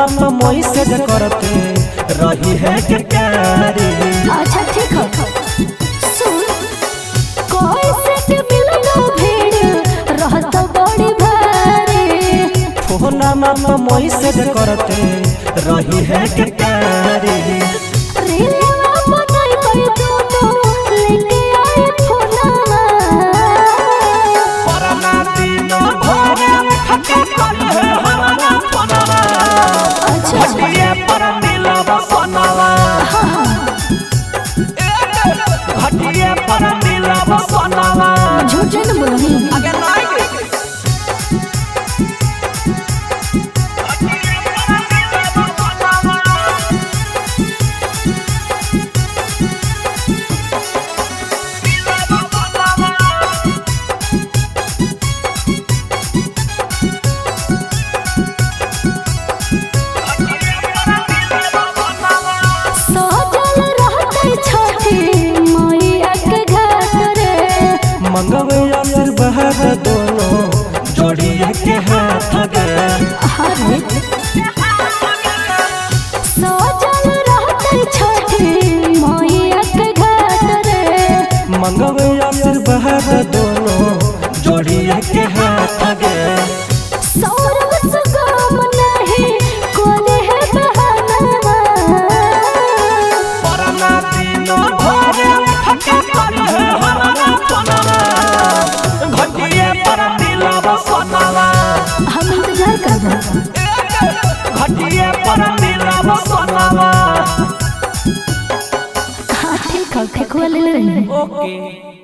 माप मोई से करते रही है के कारी। अच्छा ठीक है सुन कोई से के मिलना भीड़ रहत बड़ी भारी। फोन माप मोई से करते रही है के कारी। रीलवा बनाई कोई दोनों लेके आए फोनवा। पुराना दिन भरे खके कल है हमारा फोनवा। अच्छा घटिया पर मिलवा फोनवा। घटिया पर मिलवा फोनवा। झूठ न बोलही अगर नहीं मंगवे अमर बहर दोनों जोड़िए के हाथ गए। मंगवे अमर बहर दोनों जोड़िए के हाथ गए। पुराना दिन भरे खके कल है हमारा फोनवा। घटिया पर मिलवा फोनवा। हम इंतजार कर रहे घटिया पर मिलवा फोनवा। हाँ ठीक है फेंकवा ले रही ओके।